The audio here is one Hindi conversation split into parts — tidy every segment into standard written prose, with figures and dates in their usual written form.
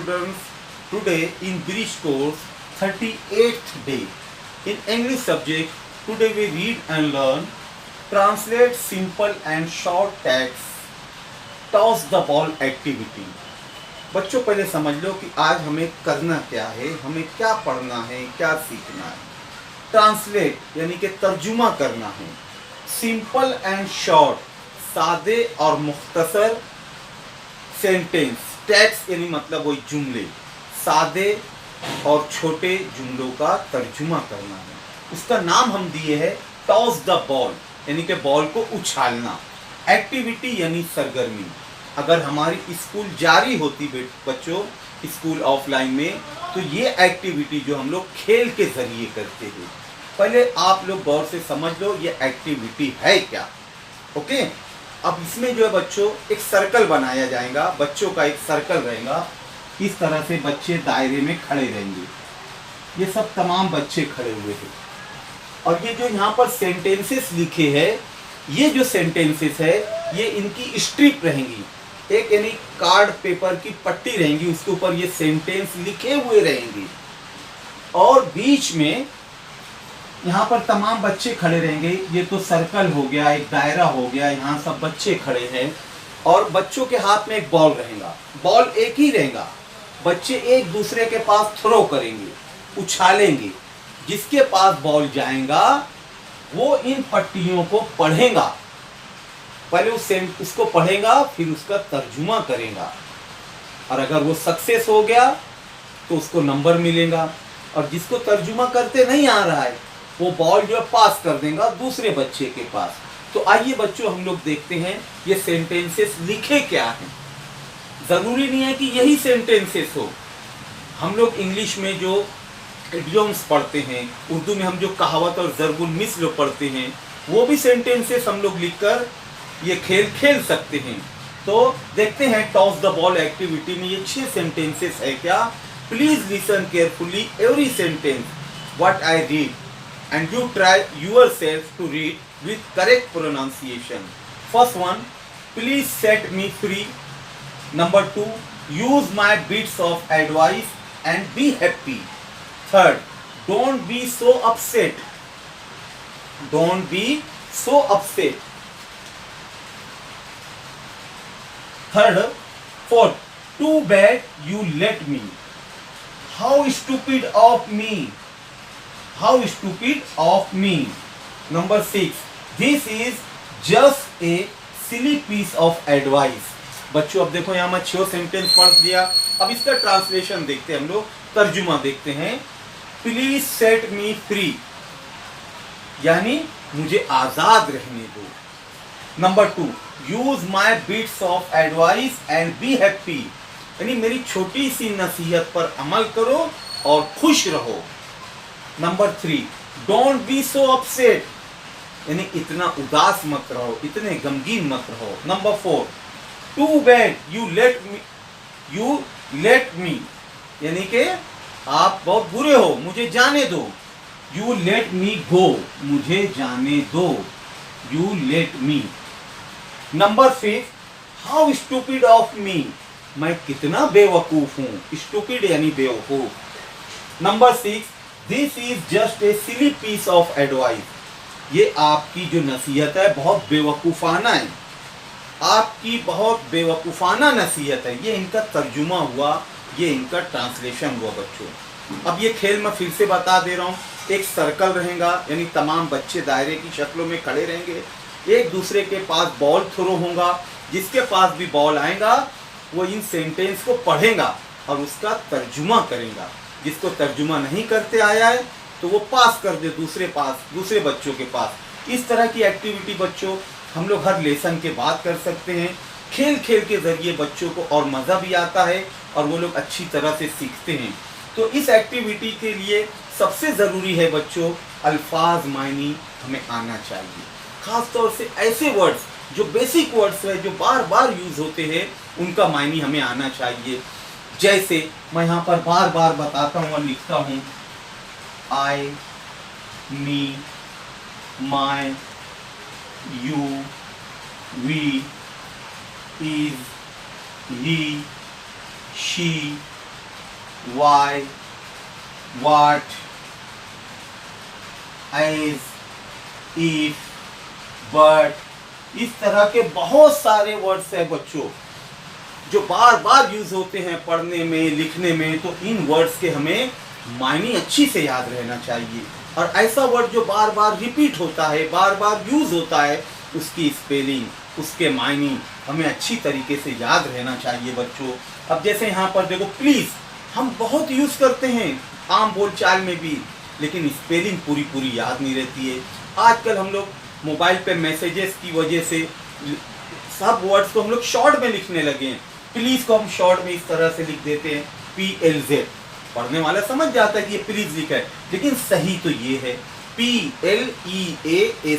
students, today in British course 38th day. In English subject, today we read and learn translate simple and short text toss the ball activity. बच्चों पहले समझ लो कि आज हमें करना क्या है, हमें क्या पढ़ना है, क्या सीखना है. ट्रांसलेट यानी कि तर्जुमा करना है. सिंपल एंड शॉर्ट सादे और मुख्तसर सेंटेंस. टेक्स्ट यानी मतलब वही जुमले, सादे और छोटे जुमलों का तर्जुमा करना है. उसका नाम हम दिए है टॉस द बॉल यानी कि बॉल को उछालना. एक्टिविटी यानी सरगर्मी. अगर हमारी स्कूल जारी होती बच्चों, स्कूल ऑफलाइन में, तो ये एक्टिविटी जो हम लोग खेल के जरिए करते हैं, पहले आप लोग गौर से समझ लो ये एक्टिविटी है क्या. ओके. अब इसमें जो है बच्चों एक सर्कल बनाया जाएगा, बच्चों का एक सर्कल रहेगा. इस तरह से बच्चे दायरे में खड़े रहेंगे. ये सब तमाम बच्चे खड़े हुए हैं. और ये जो यहाँ पर सेंटेंसेस लिखे हैं, ये जो सेंटेंसेस है ये इनकी स्ट्रिप रहेंगी. एक यानी कार्ड पेपर की पट्टी रहेंगी, उसके ऊपर ये सेंटेंस लिखे हुए रहेंगे. और बीच में यहाँ पर तमाम बच्चे खड़े रहेंगे. ये तो सर्कल हो गया, एक दायरा हो गया, यहाँ सब बच्चे खड़े हैं. और बच्चों के हाथ में एक बॉल रहेगा. बॉल एक ही रहेगा. बच्चे एक दूसरे के पास थ्रो करेंगे, उछालेंगे. जिसके पास बॉल जाएगा वो इन पट्टियों को पढ़ेगा. पहले उसको पढ़ेगा, फिर उसका तर्जुमा करेगा. और अगर वो सक्सेस हो गया तो उसको नंबर मिलेगा. और जिसको तर्जुमा करते नहीं आ रहा है वो बॉल जो पास कर देगा दूसरे बच्चे के पास. तो आइए बच्चों हम लोग देखते हैं ये सेंटेंसेस लिखे क्या हैं. जरूरी नहीं है कि यही सेंटेंसेस हो. हम लोग इंग्लिश में जो इडियम्स पढ़ते हैं, उर्दू में हम जो कहावत और ज़रबुल मिस्ल पढ़ते हैं, वो भी सेंटेंसेस हम लोग लिखकर ये खेल खेल सकते हैं. तो देखते हैं टॉस द बॉल एक्टिविटी में ये 6 सेंटेंसेस है क्या. Please listen carefully every sentence what I read and you try yourself to read with correct pronunciation. First one, please set me free. Number 2, use my bits of advice and be happy. Third, don't be so upset. Don't be so upset. Third, fourth, too bad you let me. How stupid of me. How stupid of me. Number 6, this is just a silly piece of advice. बच्चों अब देखो यहाँ मैं 6 सेंटेंस पढ़ दिया. अब इसका ट्रांसलेशन देखते हैं हम लोग, तर्जुमा देखते हैं. प्लीज सेट मी फ्री यानी मुझे आजाद रहने दो. Number 2, use my bits of advice and be happy यानी मेरी छोटी सी नसीहत पर अमल करो और खुश रहो. Number 3, don't be so upset यानी इतना उदास मत रहो, इतने गमगीन मत रहो. Number 4, too bad you let me यानी कि आप बहुत बुरे हो, मुझे जाने दो. यू लेट मी गो मुझे जाने दो. You let me. Number 5, how stupid of me मैं कितना बेवकूफ हूं. स्टूपिड यानी बेवकूफ. Number 6, this is just a silly piece of advice ये आपकी जो नसीहत है बहुत बेवकूफ़ाना है. आपकी बहुत बेवकूफ़ाना नसीहत है. ये इनका तर्जुमा हुआ, ये इनका ट्रांसलेशन हुआ बच्चों. अब ये खेल मैं फिर से बता दे रहा हूँ. एक सर्कल रहेगा यानी तमाम बच्चे दायरे की शक्लों में खड़े रहेंगे. एक दूसरे के पास बॉल थ्रो होगा. जिसके पास भी बॉल आएगा वो इन सेंटेंस को पढ़ेगा और उसका तर्जुमा करेगा. जिसको तर्जुमा नहीं करते आया है तो वो पास कर दे दूसरे बच्चों के पास. इस तरह की एक्टिविटी बच्चों हम लोग हर लेसन के बाद कर सकते हैं. खेल खेल के ज़रिए बच्चों को और मज़ा भी आता है और वो लोग अच्छी तरह से सीखते हैं. तो इस एक्टिविटी के लिए सबसे ज़रूरी है बच्चों अल्फाज मायनी हमें आना चाहिए. ख़ास तौर से ऐसे वर्ड्स जो बेसिक वर्ड्स है जो बार बार यूज़ होते हैं उनका मायनी हमें आना चाहिए. जैसे मैं यहाँ पर बार बार बताता हूँ और लिखता हूँ I, me, my, you, we, is, he, she, why, what, as, if, but, इस तरह के बहुत सारे वर्ड्स है बच्चों जो बार बार यूज होते हैं पढ़ने में, लिखने में। तो इन वर्ड्स के हमें मायने अच्छी से याद रहना चाहिए। और ऐसा वर्ड जो बार बार रिपीट होता है, बार बार यूज होता है, उसकी स्पेलिंग, उसके मायने हमें अच्छी तरीके से याद रहना चाहिए बच्चों। अब जैसे यहाँ पर देखो प्लीज, हम बहुत यूज करते हैं आम बोलचाल में भी, लेकिन स्पेलिंग पूरी पूरी याद नहीं रहती है। आजकल हम लोग मोबाइल पे मैसेजेस की वजह से सब वर्ड्स को हम लोग शॉर्ट में लिखने लगे हैं। प्लीज को हम शॉर्ट में इस तरह से लिख देते हैं PLZ, पढ़ने वाला समझ जाता है कि ये प्लीज लिखा है, लेकिन सही तो ये है PLEASE।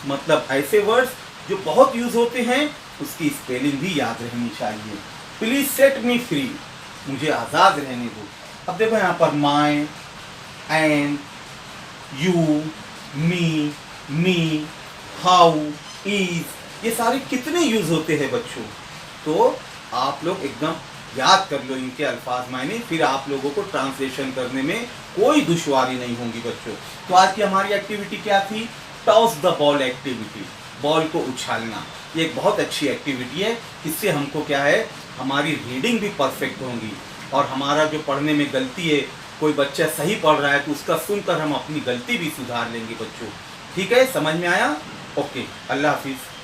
मतलब ऐसे वर्ड्स जो बहुत यूज होते हैं उसकी स्पेलिंग भी याद रहनी चाहिए। प्लीज सेट मी फ्री, मुझे आजाद रहने दो। अब देखो यहाँ पर my, and, you, me, how, is, ये सारे कितने यूज होते हैं बच्चों। तो आप लोग एकदम याद कर लो इनके अल्फाज मायने, फिर आप लोगों को ट्रांसलेशन करने में कोई दुश्वारी नहीं होगी बच्चों। तो आज की हमारी एक्टिविटी क्या थी? Toss the ball activity, ball को उछालना। ये एक बहुत अच्छी एक्टिविटी है। इससे हमको क्या है, हमारी रीडिंग भी परफेक्ट होगी और हमारा जो पढ़ने में गलती है, कोई बच्चा सही पढ़ रहा है तो उसका सुनकर हम अपनी गलती भी सुधार लेंगे बच्चों। ठीक है, समझ में आया? ओके, अल्लाह हाफिज़।